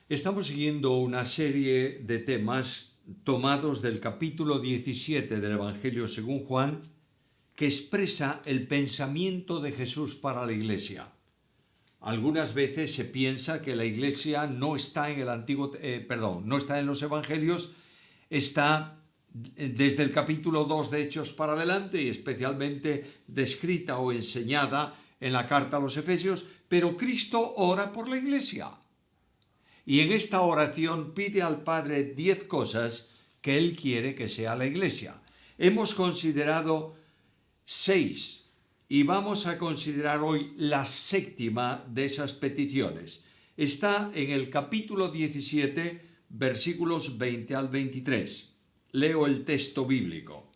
Estamos siguiendo una serie de temas tomados del capítulo 17 del Evangelio según Juan, que expresa el pensamiento de Jesús para la Iglesia. Algunas veces se piensa que la Iglesia no está en no está en los Evangelios, está desde el capítulo 2 de Hechos para adelante y especialmente descrita o enseñada en la carta a los Efesios, pero Cristo ora por la Iglesia. Y en esta oración pide al Padre 10 cosas que Él quiere que sea la Iglesia. Hemos considerado 6 y vamos a considerar hoy la séptima de esas peticiones. Está en el capítulo 17, versículos 20 al 23. Leo el texto bíblico.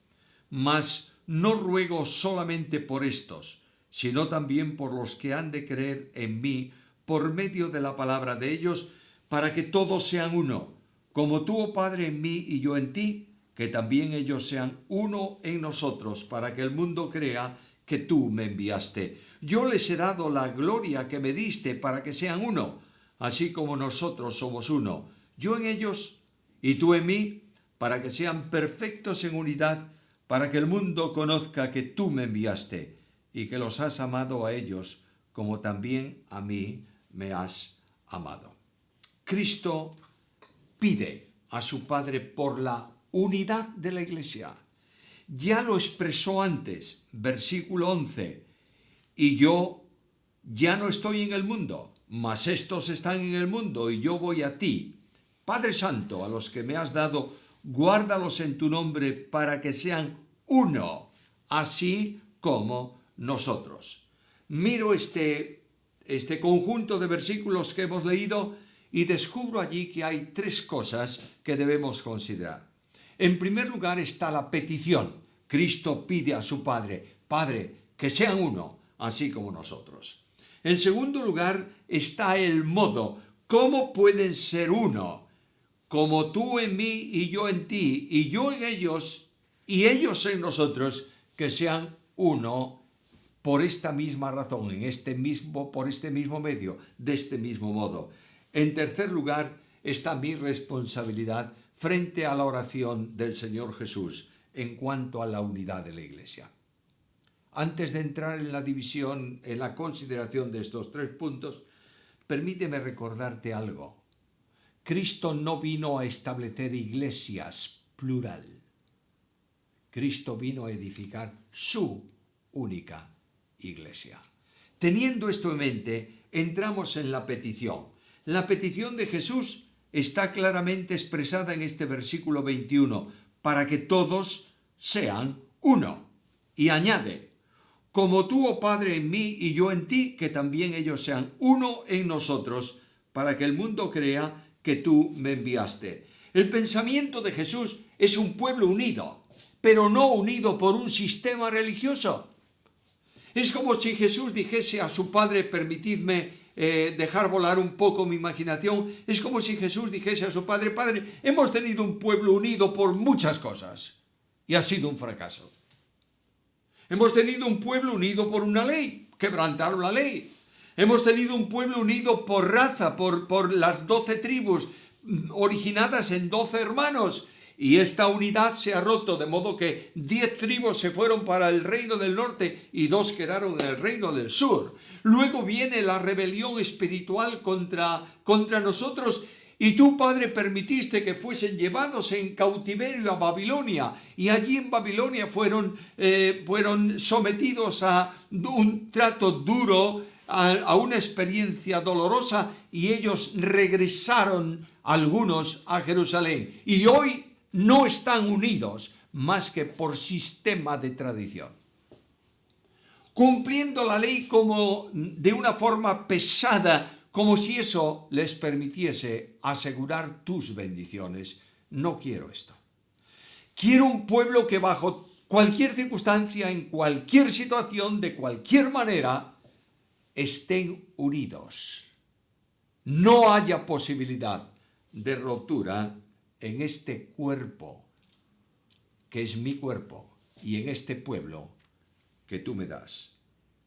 Mas no ruego solamente por estos, sino también por los que han de creer en mí por medio de la palabra de ellos, para que todos sean uno, como tú, oh Padre, en mí y yo en ti, que también ellos sean uno en nosotros, para que el mundo crea que tú me enviaste. Yo les he dado la gloria que me diste para que sean uno, así como nosotros somos uno, yo en ellos y tú en mí, para que sean perfectos en unidad, para que el mundo conozca que tú me enviaste y que los has amado a ellos, como también a mí me has amado. Cristo pide a su Padre por la unidad de la Iglesia. Ya lo expresó antes, versículo 11, y yo ya no estoy en el mundo, mas estos están en el mundo y yo voy a ti. Padre Santo, a los que me has dado, guárdalos en tu nombre para que sean uno, así como nosotros. Miro este conjunto de versículos que hemos leído y descubro allí que hay 3 cosas que debemos considerar. En primer lugar está la petición. Cristo pide a su Padre, Padre, que sean uno, así como nosotros. En segundo lugar está el modo. ¿Cómo pueden ser uno? Como tú en mí y yo en ti, y yo en ellos, y ellos en nosotros, que sean uno por esta misma razón, por este mismo medio, de este mismo modo. En tercer lugar está mi responsabilidad frente a la oración del Señor Jesús en cuanto a la unidad de la Iglesia. Antes de entrar en la división, en la consideración de estos 3 puntos, permíteme recordarte algo. Cristo no vino a establecer iglesias, plural. Cristo vino a edificar su única iglesia. Teniendo esto en mente, entramos en la petición. La petición de Jesús está claramente expresada en este versículo 21, para que todos sean uno. Y añade, como tú, oh Padre, en mí y yo en ti, que también ellos sean uno en nosotros, para que el mundo crea que tú me enviaste. El pensamiento de Jesús es un pueblo unido, pero no unido por un sistema religioso. Es como si Jesús dijese a su Padre, permitidme dejar volar un poco mi imaginación, es como si Jesús dijese a su Padre, Padre, hemos tenido un pueblo unido por muchas cosas y ha sido un fracaso. Hemos tenido un pueblo unido por una ley, quebrantaron la ley. Hemos tenido un pueblo unido por raza, por las 12 tribus originadas en 12 hermanos. Y esta unidad se ha roto, de modo que 10 tribus se fueron para el reino del norte y 2 quedaron en el reino del sur. Luego viene la rebelión espiritual contra nosotros, y tú, Padre, permitiste que fuesen llevados en cautiverio a Babilonia, y allí en Babilonia fueron sometidos a un trato duro, a una experiencia dolorosa, y ellos regresaron algunos a Jerusalén. Y hoy no están unidos más que por sistema de tradición, cumpliendo la ley como de una forma pesada, como si eso les permitiese asegurar tus bendiciones. No quiero esto. Quiero un pueblo que bajo cualquier circunstancia, en cualquier situación, de cualquier manera, estén unidos. No haya posibilidad de ruptura en este cuerpo, que es mi cuerpo, y en este pueblo que tú me das.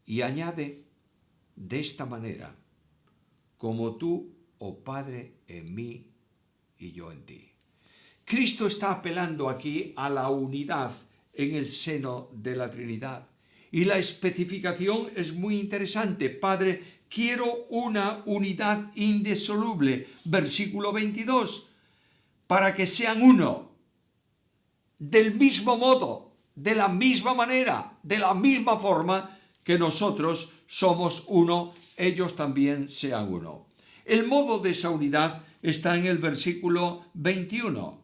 Y añade, de esta manera, como tú oh Padre, en mí y yo en ti. Cristo está apelando aquí a la unidad en el seno de la Trinidad. Y la especificación es muy interesante. Padre, quiero una unidad indisoluble. Versículo 22. Para que sean uno. Del mismo modo, de la misma manera, de la misma forma que nosotros somos uno, ellos también sean uno. El modo de esa unidad está en el versículo 21.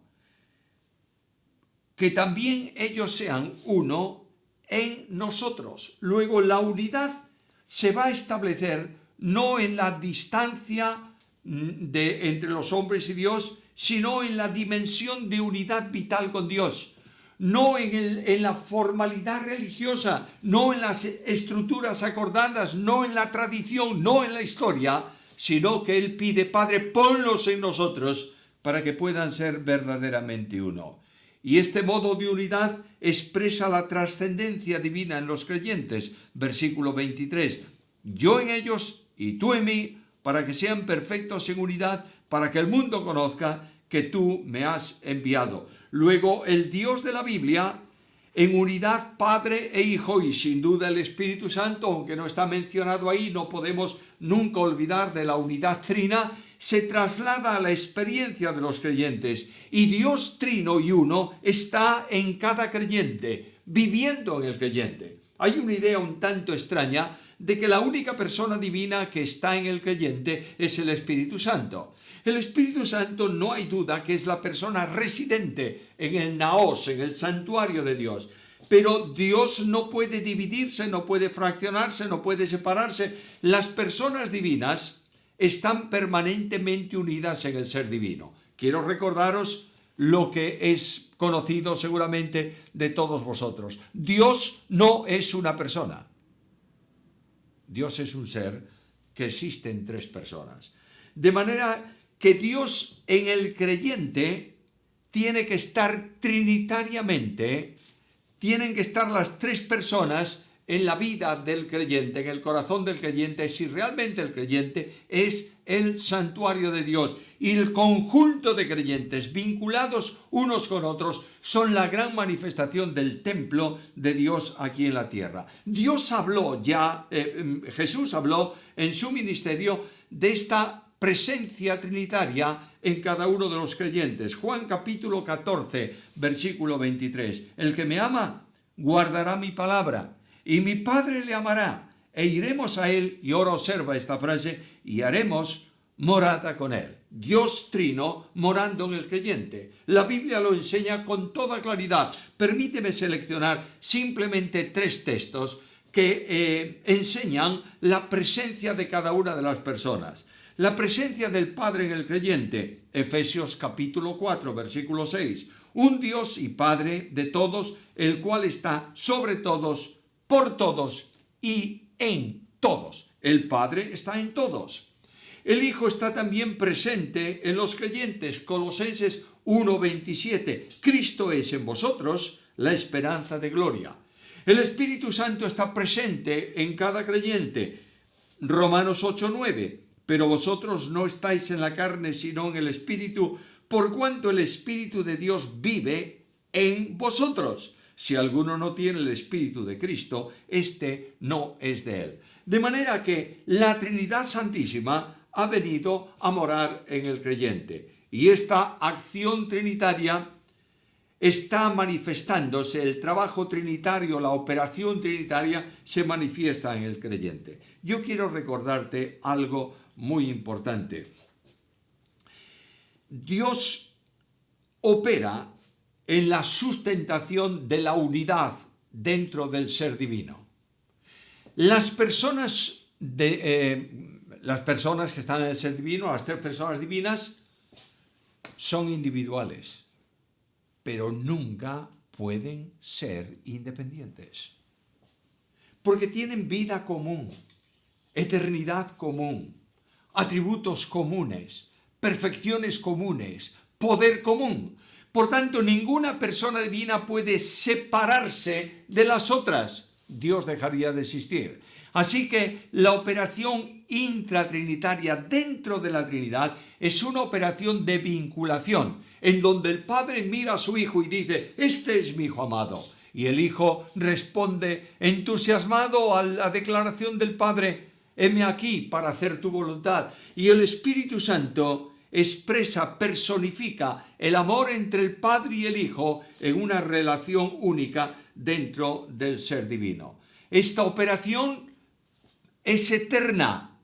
Que también ellos sean uno en nosotros. Luego la unidad se va a establecer no en la distancia entre los hombres y Dios, sino en la dimensión de unidad vital con Dios. No en la formalidad religiosa, no en las estructuras acordadas, no en la tradición, no en la historia, sino que Él pide, Padre, ponlos en nosotros para que puedan ser verdaderamente uno. Y este modo de unidad expresa la trascendencia divina en los creyentes. Versículo 23. Yo en ellos y tú en mí, para que sean perfectos en unidad, para que el mundo conozca que tú me has enviado. Luego, el Dios de la Biblia, en unidad Padre e Hijo, y sin duda el Espíritu Santo, aunque no está mencionado ahí, no podemos nunca olvidar de la unidad trina, se traslada a la experiencia de los creyentes. Y Dios trino y uno está en cada creyente, viviendo en el creyente. Hay una idea un tanto extraña de que la única persona divina que está en el creyente es el Espíritu Santo. El Espíritu Santo no hay duda que es la persona residente en el naos, en el santuario de Dios. Pero Dios no puede dividirse, no puede fraccionarse, no puede separarse. Las personas divinas están permanentemente unidas en el ser divino. Quiero recordaros lo que es conocido seguramente de todos vosotros. Dios no es una persona. Dios es un ser que existe en tres personas. De manera que Dios en el creyente tiene que estar trinitariamente, tienen que estar las tres personas en la vida del creyente, en el corazón del creyente, si realmente el creyente es el santuario de Dios. Y el conjunto de creyentes vinculados unos con otros son la gran manifestación del templo de Dios aquí en la tierra. Dios habló ya, Jesús habló en su ministerio de esta presencia trinitaria en cada uno de los creyentes. Juan capítulo 14, versículo 23. El que me ama, guardará mi palabra, y mi Padre le amará, e iremos a él, y ahora observa esta frase, y haremos morada con él. Dios trino morando en el creyente. La Biblia lo enseña con toda claridad. Permíteme seleccionar simplemente tres textos que enseñan la presencia de cada una de las personas. La presencia del Padre en el creyente, Efesios capítulo 4, versículo 6. Un Dios y Padre de todos, el cual está sobre todos, por todos y en todos. El Padre está en todos. El Hijo está también presente en los creyentes. Colosenses 1:27. Cristo es en vosotros la esperanza de gloria. El Espíritu Santo está presente en cada creyente. Romanos 8:9. Pero vosotros no estáis en la carne, sino en el Espíritu, por cuanto el Espíritu de Dios vive en vosotros. Si alguno no tiene el Espíritu de Cristo, este no es de él. De manera que la Trinidad Santísima ha venido a morar en el creyente. Y esta acción trinitaria está manifestándose, el trabajo trinitario, la operación trinitaria se manifiesta en el creyente. Yo quiero recordarte algo muy importante. Dios opera en la sustentación de la unidad dentro del ser divino. Las personas que están en el ser divino, las tres personas divinas, son individuales, pero nunca pueden ser independientes, porque tienen vida común, eternidad común, atributos comunes, perfecciones comunes, poder común. Por tanto, ninguna persona divina puede separarse de las otras. Dios dejaría de existir. Así que la operación intratrinitaria dentro de la Trinidad es una operación de vinculación, en donde el Padre mira a su Hijo y dice: este es mi Hijo amado. Y el Hijo responde entusiasmado a la declaración del Padre: heme aquí para hacer tu voluntad. Y el Espíritu Santo expresa, personifica el amor entre el Padre y el Hijo en una relación única dentro del ser divino. Esta operación es eterna.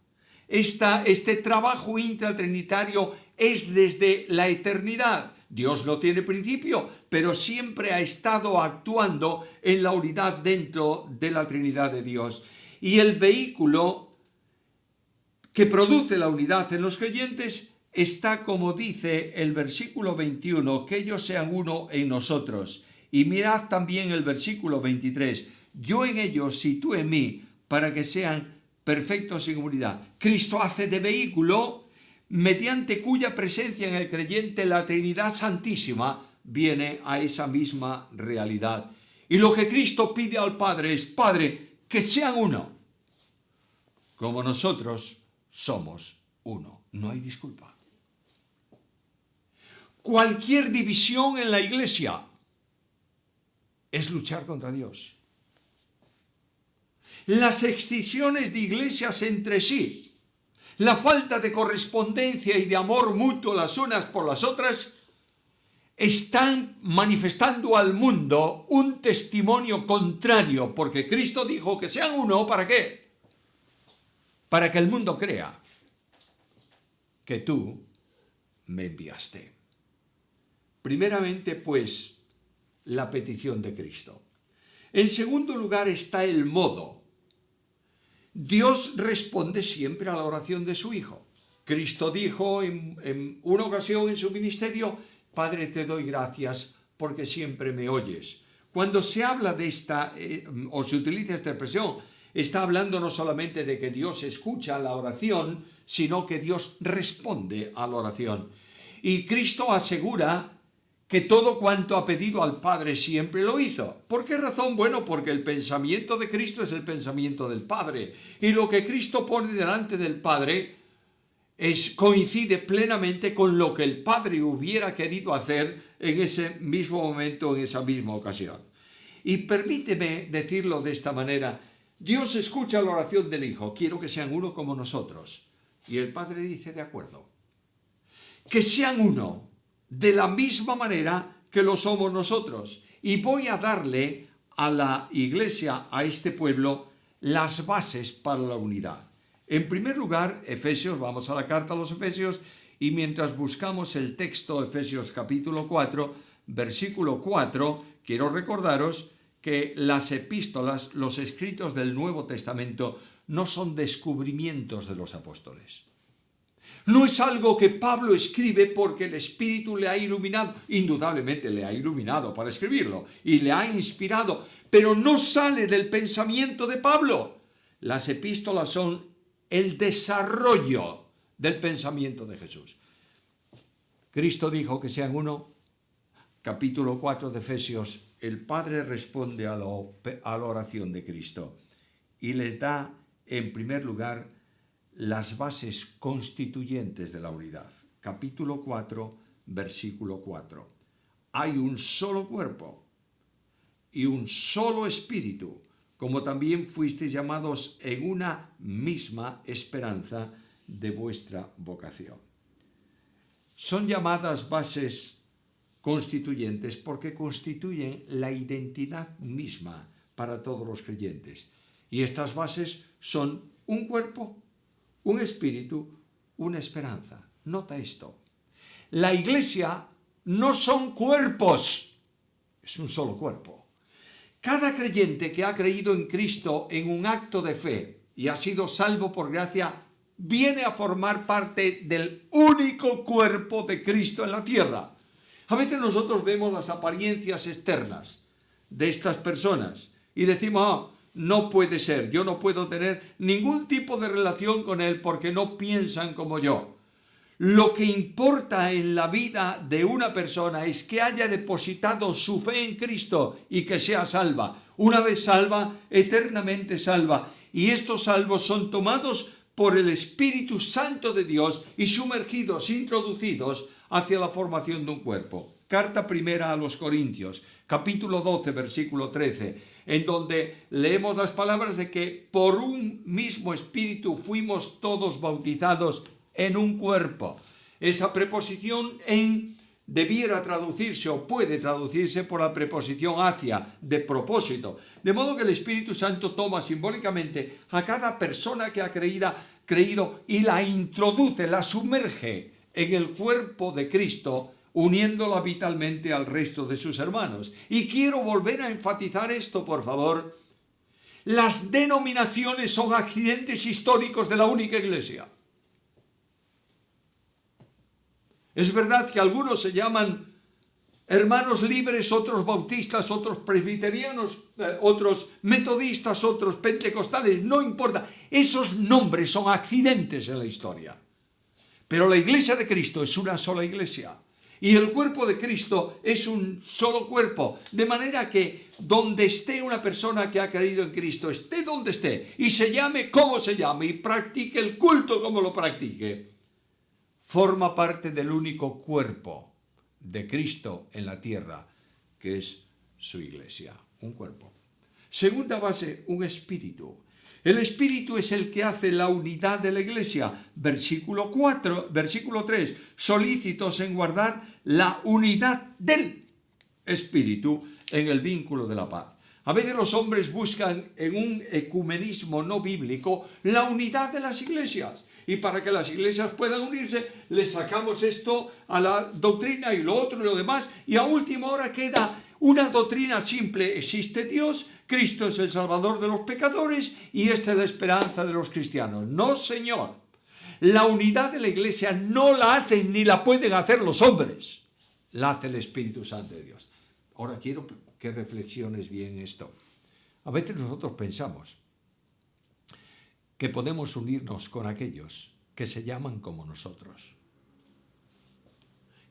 Este trabajo intratrinitario es desde la eternidad. Dios no tiene principio, pero siempre ha estado actuando en la unidad dentro de la Trinidad de Dios. Y el vehículo que produce la unidad en los creyentes está, como dice el versículo 21, que ellos sean uno en nosotros. Y mirad también el versículo 23, yo en ellos y tú en mí, para que sean perfectos en unidad. Cristo hace de vehículo mediante cuya presencia en el creyente la Trinidad Santísima viene a esa misma realidad. Y lo que Cristo pide al Padre es: Padre, que sean uno, como nosotros somos uno. No hay disculpa. Cualquier división en la iglesia es luchar contra Dios. Las excisiones de iglesias entre sí, la falta de correspondencia y de amor mutuo las unas por las otras, están manifestando al mundo un testimonio contrario, porque Cristo dijo que sean uno, ¿para qué? Para que el mundo crea que tú me enviaste. Primeramente, pues, la petición de Cristo. En segundo lugar está el modo. Dios responde siempre a la oración de su Hijo. Cristo dijo en una ocasión en su ministerio: Padre, te doy gracias porque siempre me oyes. Cuando se habla de esta, o se utiliza esta expresión, está hablando no solamente de que Dios escucha la oración, sino que Dios responde a la oración. Y Cristo asegura que todo cuanto ha pedido al Padre siempre lo hizo. ¿Por qué razón? Bueno, porque el pensamiento de Cristo es el pensamiento del Padre. Y lo que Cristo pone delante del Padre coincide plenamente con lo que el Padre hubiera querido hacer en ese mismo momento, en esa misma ocasión. Y permíteme decirlo de esta manera: Dios escucha la oración del Hijo: quiero que sean uno como nosotros. Y el Padre dice: de acuerdo. Que sean uno de la misma manera que lo somos nosotros. Y voy a darle a la iglesia, a este pueblo, las bases para la unidad. En primer lugar, Efesios, vamos a la carta a los Efesios, y mientras buscamos el texto, Efesios capítulo 4, versículo 4, quiero recordaros que las epístolas, los escritos del Nuevo Testamento, no son descubrimientos de los apóstoles. No es algo que Pablo escribe porque el Espíritu le ha iluminado. Indudablemente le ha iluminado para escribirlo y le ha inspirado, pero no sale del pensamiento de Pablo. Las epístolas son el desarrollo del pensamiento de Jesús. Cristo dijo que sean uno. Capítulo 4 de Efesios, el Padre responde a la oración de Cristo y les da, en primer lugar, las bases constituyentes de la unidad. Capítulo 4, versículo 4. Hay un solo cuerpo y un solo espíritu, como también fuisteis llamados en una misma esperanza de vuestra vocación. Son llamadas bases constituyentes porque constituyen la identidad misma para todos los creyentes. Y estas bases son un cuerpo, un espíritu, una esperanza. Nota esto. La iglesia no son cuerpos, es un solo cuerpo. Cada creyente que ha creído en Cristo en un acto de fe y ha sido salvo por gracia, viene a formar parte del único cuerpo de Cristo en la tierra. A veces nosotros vemos las apariencias externas de estas personas y decimos: no puede ser, yo no puedo tener ningún tipo de relación con él porque no piensan como yo. Lo que importa en la vida de una persona es que haya depositado su fe en Cristo y que sea salva. Una vez salva, eternamente salva. Y estos salvos son tomados por el Espíritu Santo de Dios y sumergidos, introducidos hacia la formación de un cuerpo. Carta primera a los Corintios, capítulo 12, versículo 13, en donde leemos las palabras de que por un mismo Espíritu fuimos todos bautizados en un cuerpo. Esa preposición en debiera traducirse o puede traducirse por la preposición hacia, de propósito. De modo que el Espíritu Santo toma simbólicamente a cada persona que ha creído y la introduce, la sumerge en el cuerpo de Cristo, uniéndola vitalmente al resto de sus hermanos. Y quiero volver a enfatizar esto, por favor. Las denominaciones son accidentes históricos de la única Iglesia. Es verdad que algunos se llaman hermanos libres, otros bautistas, otros presbiterianos, otros metodistas, otros pentecostales, no importa. Esos nombres son accidentes en la historia. Pero la Iglesia de Cristo es una sola Iglesia. Y el cuerpo de Cristo es un solo cuerpo. De manera que donde esté una persona que ha creído en Cristo, esté donde esté, y se llame como se llame, y practique el culto como lo practique, forma parte del único cuerpo de Cristo en la tierra, que es su Iglesia, un cuerpo. Segunda base, un espíritu. El espíritu es el que hace la unidad de la Iglesia. Versículo 3, solícitos en guardar la unidad del espíritu en el vínculo de la paz. A veces los hombres buscan en un ecumenismo no bíblico la unidad de las iglesias. Y para que las iglesias puedan unirse, le sacamos esto a la doctrina y lo otro y lo demás, y a última hora queda una doctrina simple: existe Dios, Cristo es el Salvador de los pecadores y esta es la esperanza de los cristianos. No, señor. La unidad de la iglesia no la hacen ni la pueden hacer los hombres. La hace el Espíritu Santo de Dios. Ahora quiero que reflexiones bien esto. A veces nosotros pensamos que podemos unirnos con aquellos que se llaman como nosotros,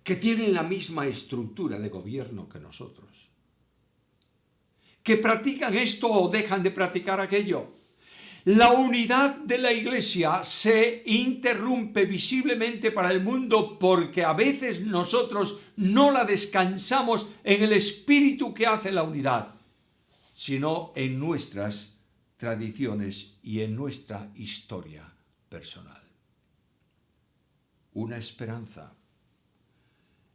que tienen la misma estructura de gobierno que nosotros, que practican esto o dejan de practicar aquello. La unidad de la iglesia se interrumpe visiblemente para el mundo porque a veces nosotros no la descansamos en el espíritu que hace la unidad, sino en nuestras tradiciones y en nuestra historia personal. Una esperanza.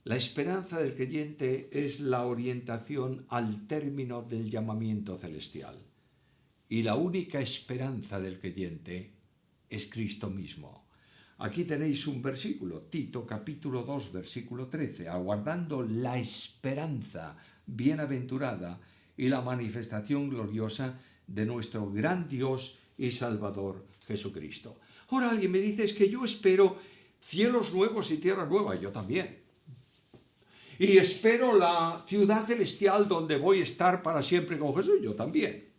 La esperanza del creyente es la orientación al término del llamamiento celestial. Y la única esperanza del creyente es Cristo mismo. Aquí tenéis un versículo, Tito capítulo 2, versículo 13, aguardando la esperanza bienaventurada y la manifestación gloriosa de nuestro gran Dios y Salvador Jesucristo. Ahora alguien me dice: es que yo espero cielos nuevos y tierra nueva. Yo también. Y espero la ciudad celestial donde voy a estar para siempre con Jesús. Yo también.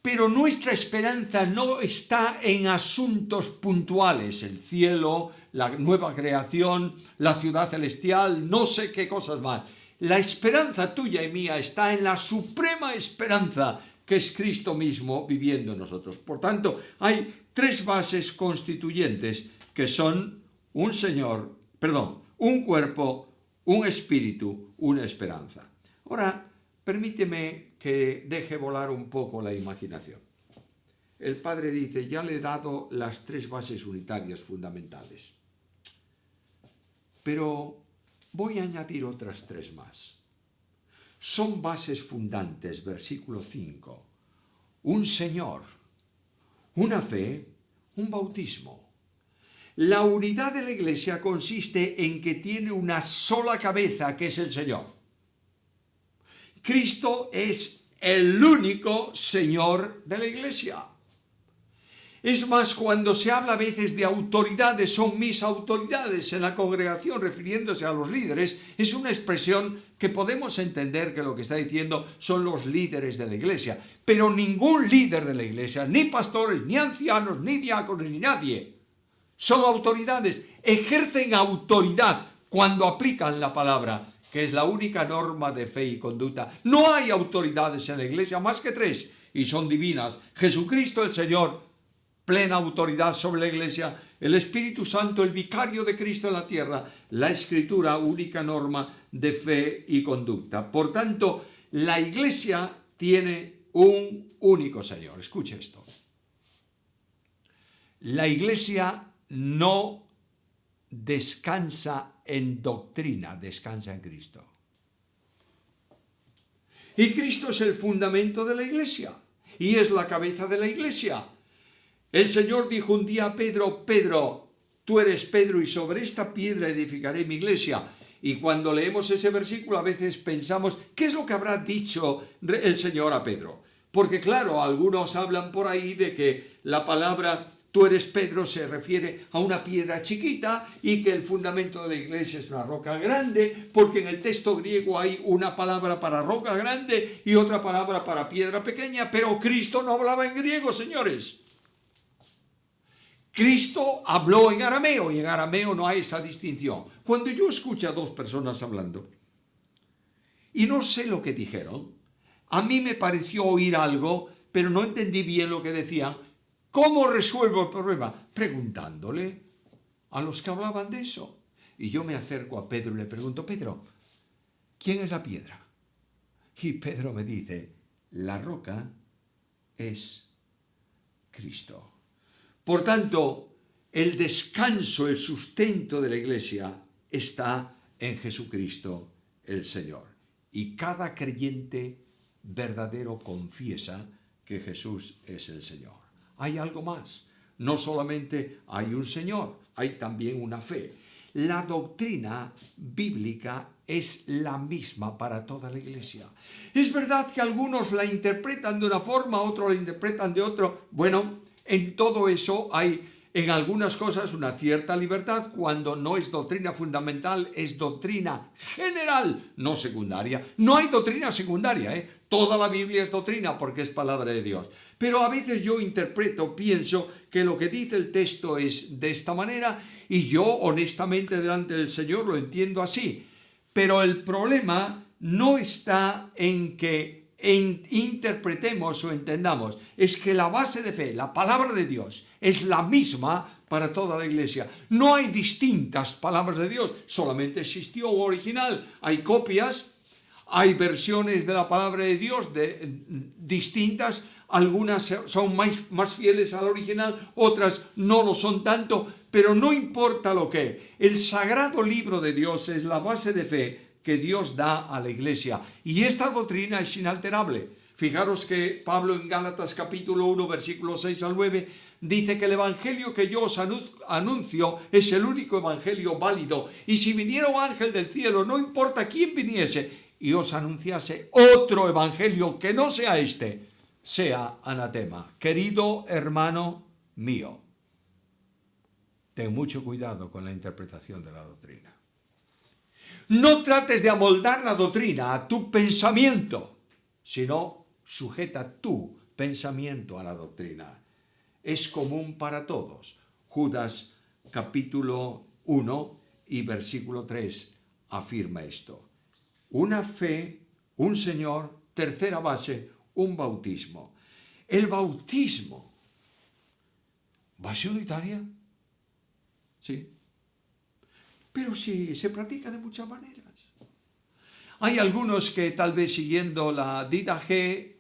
Pero nuestra esperanza no está en asuntos puntuales: el cielo, la nueva creación, la ciudad celestial, no sé qué cosas más. La esperanza tuya y mía está en la suprema esperanza que es Cristo mismo viviendo en nosotros. Por tanto, hay tres bases constituyentes que son un cuerpo, un espíritu, una esperanza. Ahora, permíteme que deje volar un poco la imaginación. El Padre dice: ya le he dado las tres bases unitarias fundamentales. Pero voy a añadir otras tres más. Son bases fundantes, versículo 5. Un Señor, una fe, un bautismo. La unidad de la Iglesia consiste en que tiene una sola cabeza, que es el Señor. Cristo es el único Señor de la Iglesia. Es más, cuando se habla a veces de autoridades, son mis autoridades en la congregación, refiriéndose a los líderes, es una expresión que podemos entender que lo que está diciendo son los líderes de la iglesia. Pero ningún líder de la iglesia, ni pastores, ni ancianos, ni diáconos, ni nadie, son autoridades. Ejercen autoridad cuando aplican la palabra que es la única norma de fe y conducta. No hay autoridades en la Iglesia más que 3 y son divinas. Jesucristo el Señor, plena autoridad sobre la Iglesia, el Espíritu Santo, el vicario de Cristo en la tierra, la Escritura, única norma de fe y conducta. Por tanto, la Iglesia tiene un único Señor. Escuche esto. La Iglesia no descansa en doctrina, descansa en Cristo. Y Cristo es el fundamento de la Iglesia y es la cabeza de la Iglesia. El Señor dijo un día a Pedro: Pedro, tú eres Pedro y sobre esta piedra edificaré mi iglesia. Y cuando leemos ese versículo a veces pensamos, ¿qué es lo que habrá dicho el Señor a Pedro? Porque claro, algunos hablan por ahí de que la palabra tú eres Pedro se refiere a una piedra chiquita y que el fundamento de la iglesia es una roca grande, porque en el texto griego hay una palabra para roca grande y otra palabra para piedra pequeña, pero Cristo no hablaba en griego, señores. Cristo habló en arameo y en arameo no hay esa distinción. Cuando yo escucho a 2 personas hablando y no sé lo que dijeron, a mí me pareció oír algo, pero no entendí bien lo que decían. ¿Cómo resuelvo el problema? Preguntándole a los que hablaban de eso. Y yo me acerco a Pedro y le pregunto: Pedro, ¿quién es la piedra? Y Pedro me dice: la roca es Cristo. Por tanto, el descanso, el sustento de la iglesia está en Jesucristo el Señor. Y cada creyente verdadero confiesa que Jesús es el Señor. Hay algo más. No solamente hay un Señor, hay también una fe. La doctrina bíblica es la misma para toda la iglesia. Es verdad que algunos la interpretan de una forma, otros la interpretan de otra. Bueno, en todo eso hay en algunas cosas una cierta libertad. Cuando no es doctrina fundamental, es doctrina general, no secundaria. No hay doctrina secundaria, ¿eh? Toda la Biblia es doctrina porque es palabra de Dios. Pero a veces yo interpreto, pienso que lo que dice el texto es de esta manera y yo honestamente delante del Señor lo entiendo así. Pero el problema no está en que interpretemos o entendamos, es que la base de fe, la palabra de Dios, es la misma para toda la iglesia. No hay distintas palabras de Dios, solamente existió original. Hay copias, hay versiones de la palabra de Dios distintas, algunas son más fieles al original, otras no lo son tanto, pero no importa lo que. El sagrado libro de Dios es la base de fe que Dios da a la iglesia. Y esta doctrina es inalterable. Fijaros que Pablo en Gálatas capítulo 1, versículos 6 al 9, dice que el evangelio que yo os anuncio es el único evangelio válido. Y si viniera un ángel del cielo, no importa quién viniese, y os anunciase otro evangelio que no sea este, sea anatema. Querido hermano mío, ten mucho cuidado con la interpretación de la doctrina. No trates de amoldar la doctrina a tu pensamiento, sino sujeta tu pensamiento a la doctrina. Es común para todos. Judas capítulo 1 y versículo 3 afirma esto. Una fe, un Señor, tercera base, un bautismo. El bautismo, ¿base unitaria? Sí. Pero sí, se practica de muchas maneras. Hay algunos que tal vez siguiendo la didaje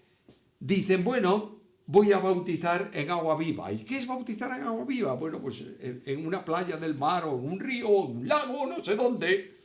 dicen, bueno, voy a bautizar en agua viva. ¿Y qué es bautizar en agua viva? Bueno, pues en una playa del mar o en un río o un lago, no sé dónde.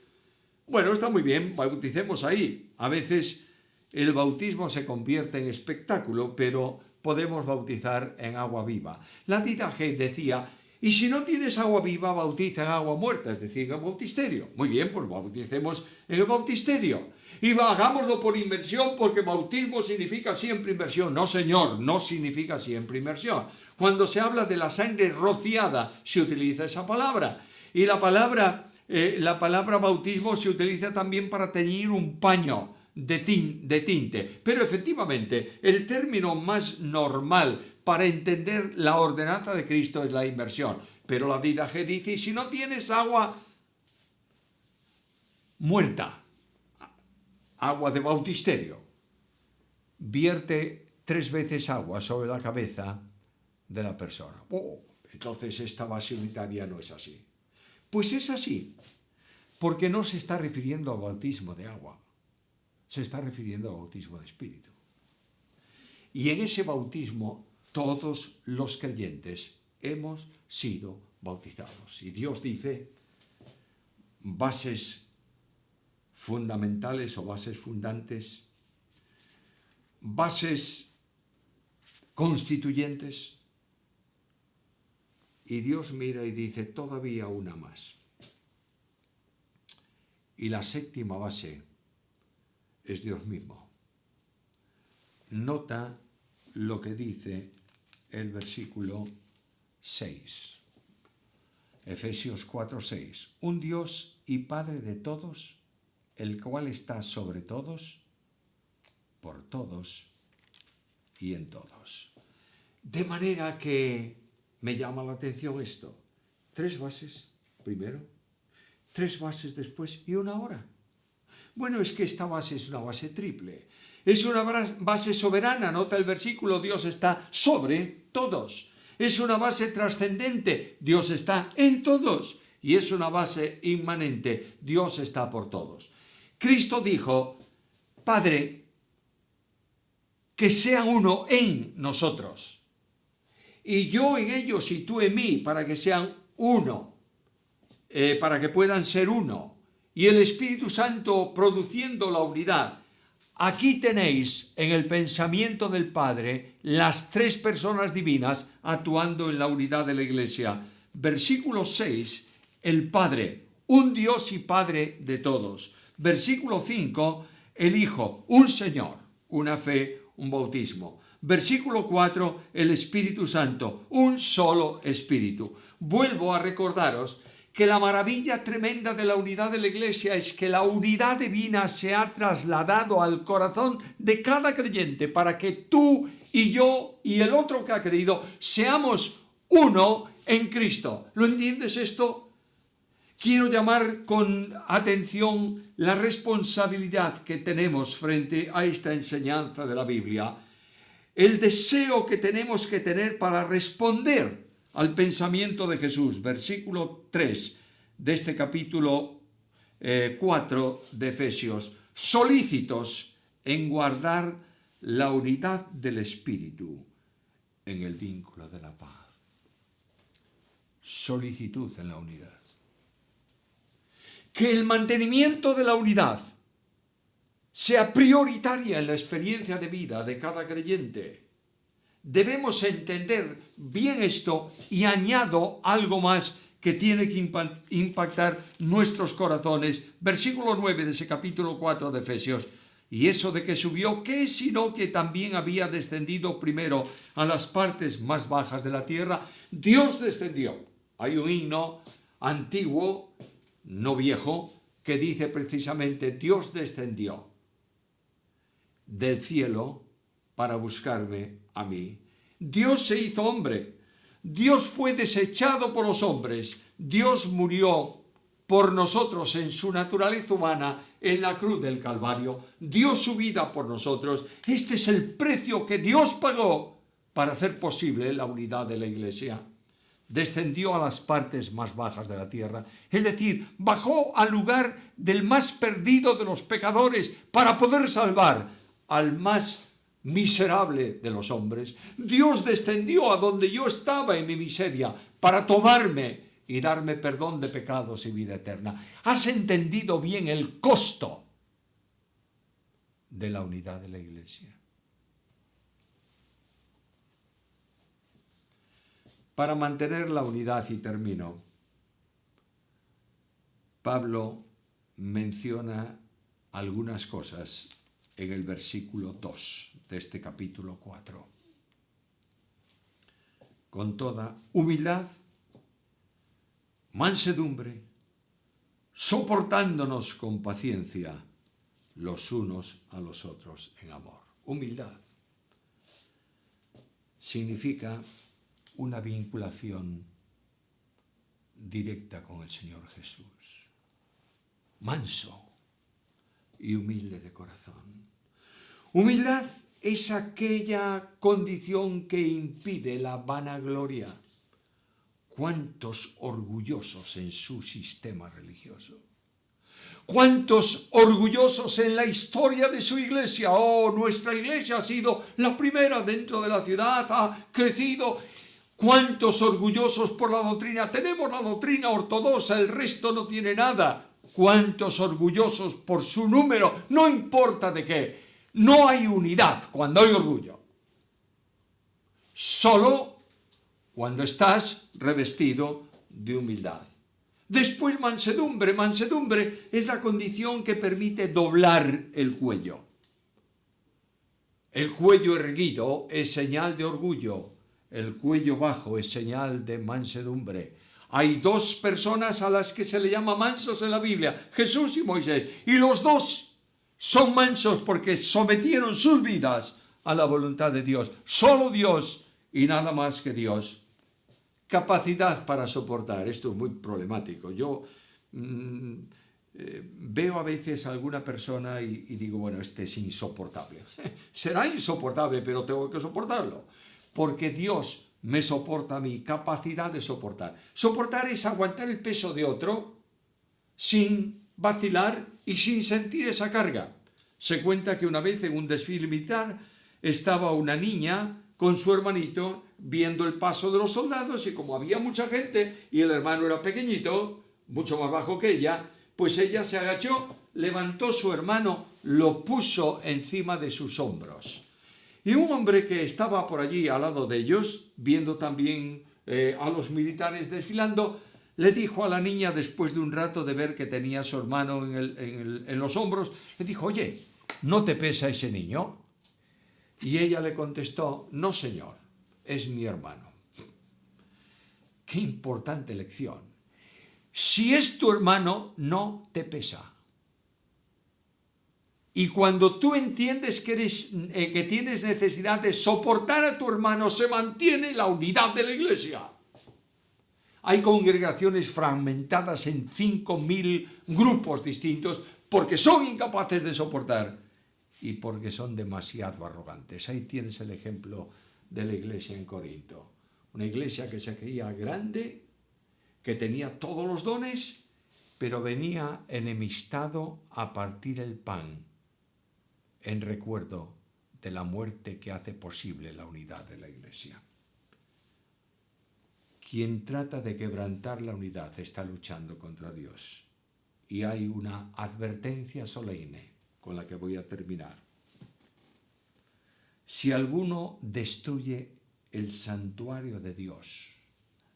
Bueno, está muy bien, bauticemos ahí. A veces el bautismo se convierte en espectáculo, pero podemos bautizar en agua viva. La didaje decía, y si no tienes agua viva, bautiza en agua muerta, es decir, en el bautisterio. Muy bien, pues bauticemos en el bautisterio. Y hagámoslo por inmersión, porque bautismo significa siempre inmersión. No, señor, no significa siempre inmersión. Cuando se habla de la sangre rociada, se utiliza esa palabra. Y la palabra bautismo se utiliza también para teñir un paño de tinte. Pero efectivamente, el término más normal para entender la ordenanza de Cristo es la inmersión. Pero la didaje dice, si no tienes agua muerta, agua de bautisterio, vierte 3 veces agua sobre la cabeza de la persona. Entonces esta base unitaria no es así. Pues es así, porque no se está refiriendo al bautismo de agua, se está refiriendo al bautismo de espíritu. Y en ese bautismo todos los creyentes hemos sido bautizados. Y Dios dice, bases fundamentales o bases fundantes, bases constituyentes. Y Dios mira y dice, todavía una más. Y la séptima base es Dios mismo. Nota lo que dice el versículo 6. Efesios 4:6. Un Dios y Padre de todos, el cual está sobre todos, por todos y en todos. De manera que me llama la atención esto. 3 bases primero, 3 bases después y una hora. Bueno, es que esta base es una base triple. Es una base soberana, nota el versículo, Dios está sobre todos. Es una base trascendente, Dios está en todos. Y es una base inmanente, Dios está por todos. Cristo dijo, Padre, que sean uno en nosotros. Y yo en ellos y tú en mí, para que sean uno, para que puedan ser uno. Y el Espíritu Santo produciendo la unidad. Aquí tenéis en el pensamiento del Padre las 3 personas divinas actuando en la unidad de la Iglesia. Versículo 6, el Padre, un Dios y Padre de todos. Versículo 5, el Hijo, un Señor, una fe, un bautismo. Versículo 4, el Espíritu Santo, un solo Espíritu. Vuelvo a recordaros que la maravilla tremenda de la unidad de la Iglesia es que la unidad divina se ha trasladado al corazón de cada creyente para que tú y yo y el otro que ha creído seamos uno en Cristo. ¿Lo entiendes esto? Quiero llamar con atención la responsabilidad que tenemos frente a esta enseñanza de la Biblia, el deseo que tenemos que tener para responder al pensamiento de Jesús. Versículo 3 de este capítulo 4 de Efesios. Solícitos en guardar la unidad del Espíritu en el vínculo de la paz. Solicitud en la unidad. Que el mantenimiento de la unidad sea prioritaria en la experiencia de vida de cada creyente. Debemos entender bien esto y añado algo más que tiene que impactar nuestros corazones. Versículo 9 de ese capítulo 4 de Efesios. Y eso de que subió, ¿qué sino que también había descendido primero a las partes más bajas de la tierra? Dios descendió. Hay un himno antiguo, no viejo, que dice precisamente, Dios descendió del cielo para buscarme a mí. Dios se hizo hombre. Dios fue desechado por los hombres. Dios murió por nosotros en su naturaleza humana en la cruz del Calvario. Dio su vida por nosotros. Este es el precio que Dios pagó para hacer posible la unidad de la Iglesia. Descendió a las partes más bajas de la tierra, es decir, bajó al lugar del más perdido de los pecadores para poder salvar al más miserable de los hombres. Dios descendió a donde yo estaba en mi miseria para tomarme y darme perdón de pecados y vida eterna. ¿Has entendido bien el costo de la unidad de la Iglesia? Para mantener la unidad, y termino, Pablo menciona algunas cosas en el versículo 2 de este capítulo 4. Con toda humildad, mansedumbre, soportándonos con paciencia los unos a los otros en amor. Humildad significa una vinculación directa con el Señor Jesús. Manso. y humilde de corazón. Humildad es aquella condición que impide la vanagloria. ¿Cuántos orgullosos en su sistema religioso? ¿Cuántos orgullosos en la historia de su iglesia? Oh, nuestra iglesia ha sido la primera dentro de la ciudad, ha crecido. ¿Cuántos orgullosos por la doctrina? Tenemos la doctrina ortodoxa, el resto no tiene nada. ¿Cuántos orgullosos por su número? No importa de qué. No hay unidad cuando hay orgullo. Solo cuando estás revestido de humildad. Después mansedumbre. Mansedumbre es la condición que permite doblar el cuello. El cuello erguido es señal de orgullo. El cuello bajo es señal de mansedumbre. Hay dos personas a las que se le llama mansos en la Biblia, Jesús y Moisés. Y los dos son mansos porque sometieron sus vidas a la voluntad de Dios. Solo Dios y nada más que Dios. Capacidad para soportar. Esto es muy problemático. Yo veo a veces a alguna persona y digo, bueno, este es insoportable. Será insoportable, pero tengo que soportarlo. Porque Dios me soporta a mí. Capacidad de soportar. Soportar es aguantar el peso de otro sin vacilar y sin sentir esa carga. Se cuenta que una vez en un desfile militar estaba una niña con su hermanito viendo el paso de los soldados, y como había mucha gente y el hermano era pequeñito, mucho más bajo que ella, pues ella se agachó, levantó su hermano, lo puso encima de sus hombros. Y un hombre que estaba por allí al lado de ellos, viendo también a los militares desfilando, le dijo a la niña, después de un rato de ver que tenía a su hermano en los hombros, le dijo, oye, ¿no te pesa ese niño? Y ella le contestó, no señor, es mi hermano. Qué importante lección. Si es tu hermano, no te pesa. Y cuando tú entiendes que tienes necesidad de soportar a tu hermano, se mantiene la unidad de la iglesia. Hay congregaciones fragmentadas en 5.000 grupos distintos porque son incapaces de soportar y porque son demasiado arrogantes. Ahí tienes el ejemplo de la iglesia en Corinto. Una iglesia que se creía grande, que tenía todos los dones, pero venía enemistado a partir el pan en recuerdo de la muerte que hace posible la unidad de la iglesia. Quien trata de quebrantar la unidad está luchando contra Dios. Y hay una advertencia solemne con la que voy a terminar. Si alguno destruye el santuario de Dios,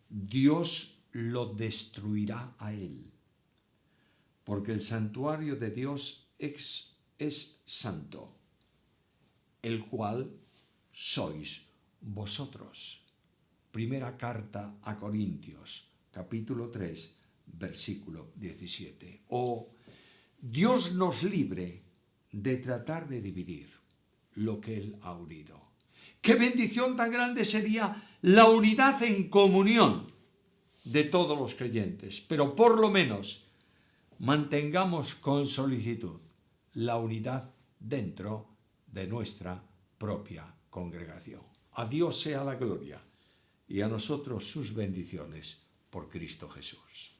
Dios lo destruirá a él, porque el santuario de Dios es santo, el cual sois vosotros. Primera carta a Corintios, capítulo 3, versículo 17. Oh, Dios nos libre de tratar de dividir lo que Él ha unido. ¡Qué bendición tan grande sería la unidad en comunión de todos los creyentes! Pero por lo menos mantengamos con solicitud la unidad dentro de nuestra propia congregación. A Dios sea la gloria y a nosotros sus bendiciones por Cristo Jesús.